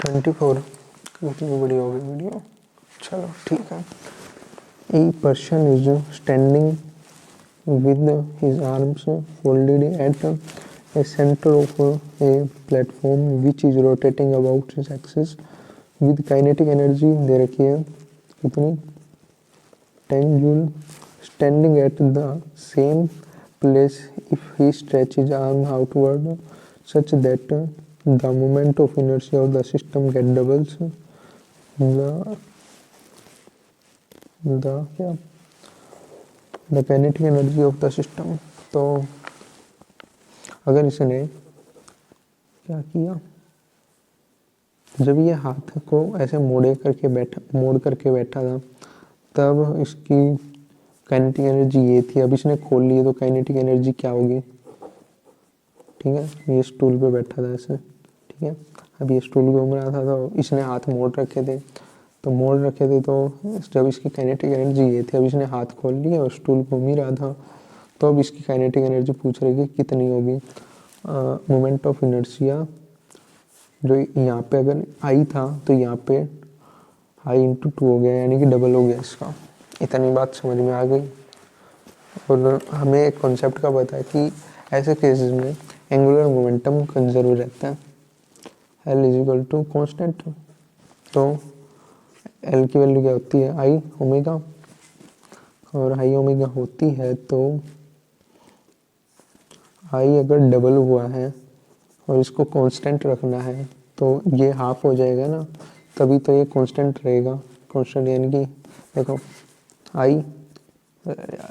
24 कितनी बड़ी हो गई वीडियो। चलो ठीक है। A person is standing with his arms folded at a center of a platform which is rotating about its axis with kinetic energy दे रखी है कितनी 10 joule standing at the same place if he stretches his arm outward such that the moment of inertia of the system get doubles the क्या the kinetic energy of the system. तो अगर इसने क्या किया, जब ये हाथ को ऐसे मोड़ करके बैठा था तब इसकी काइनेटिक एनर्जी ये थी। अब इसने खोल ली तो काइनेटिक एनर्जी क्या होगी, ठीक है। ये स्टूल पे बैठा था ऐसे, ठीक है। अब ये स्टूल घूम रहा था तो इसने हाथ मोड़ रखे थे, तो जब इसकी काइनेटिक एनर्जी ये थी। अब इसने हाथ खोल लिया और स्टूल घूम ही रहा था, तो अब इसकी काइनेटिक एनर्जी पूछ रही है कि कितनी होगी। मोमेंट ऑफ इनर्शिया जो यहाँ पे अगर आई था तो यहाँ पे आई इंटू 2 हो गया, यानी कि डबल हो गया इसका। इतनी बात समझ में आ गई। और हमें एक कॉन्सेप्ट का पता है कि ऐसे केसेस में एंगुलर मोमेंटम कंजर्व रहता है, L is equal to constant. तो L की वैल्यू क्या होती है, आई ओमेगा, और आई ओमेगा होती है तो आई अगर डबल हुआ है और इसको कांस्टेंट रखना है तो ये हाफ हो जाएगा ना, तभी तो ये कांस्टेंट रहेगा। कांस्टेंट यानी कि देखो I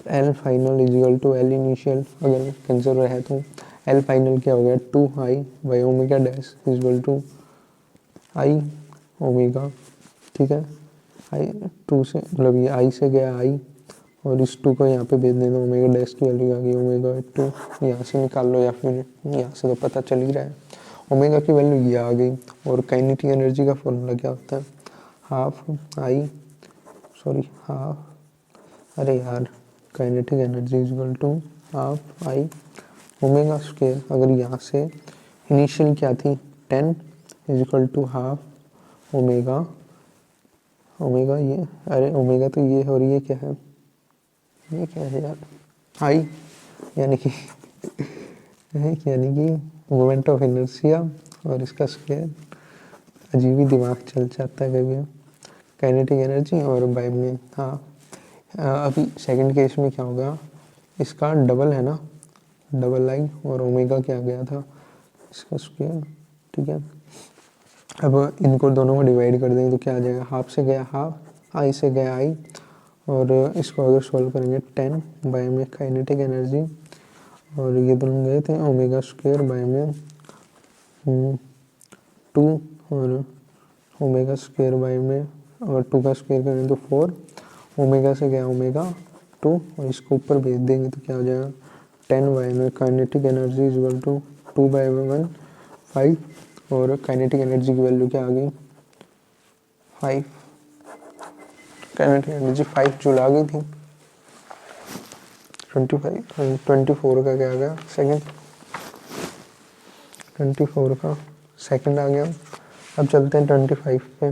L final is equal to L initial अगर कंसिडर है तो एल फाइनल क्या हो गया 2 I by omega dash is equal to I omega, ठीक है। आई 2 से मतलब ये आई से गया आई, और इस 2 को यहाँ पे भेज देना, ओमेगा डैश की वैल्यू आ गई ओमेगा 2। यहाँ से निकाल लो या फिर यहाँ से तो पता चल ही रहा है, ओमेगा की वैल्यू ये आ गई। और काइनेटिक एनर्जी का फॉर्मूला क्या होता है, अरे यार kinetic energy is equal to half I omega square. अगर यहाँ से इनिशियल क्या थी 10 is equal to half omega ये, अरे ओमेगा तो ये, और ये क्या है, ये क्या है यार, आई, यानी कि मोमेंट ऑफ इनर्शिया और इसका स्क्वायर। अजीब ही दिमाग चल जाता है कभी। काइनेटिक एनर्जी और बाय में अभी सेकंड केस में क्या होगा, इसका डबल है ना, डबल आई, और ओमेगा क्या गया था इसका स्क्वायर, ठीक है। अब इनको दोनों को डिवाइड कर देंगे तो क्या आ जाएगा, हाफ से गया हाफ, आई से गया आई, और इसको अगर सॉल्व करेंगे 10 बाय में काइनेटिक एनर्जी, और ये दोनों गए थे ओमेगा स्क्वायर बाय में 2, और ओमेगा स्क्वायर बाय में अगर 2 का स्क्वायर करें तो 4, ओमेगा से गया ओमेगा 2, और इसको ऊपर भेज देंगे तो क्या हो जाएगा 10 बाय में kinetic energy is equal to 2 by 1 5, और काइनेटिक एनर्जी की वैल्यू क्या आ गई 5, काइनेटिक एनर्जी 5 जूल आ गई थी। 24 का क्या आ गया सेकंड, 24 का सेकंड आ गया। अब चलते हैं 25 पे।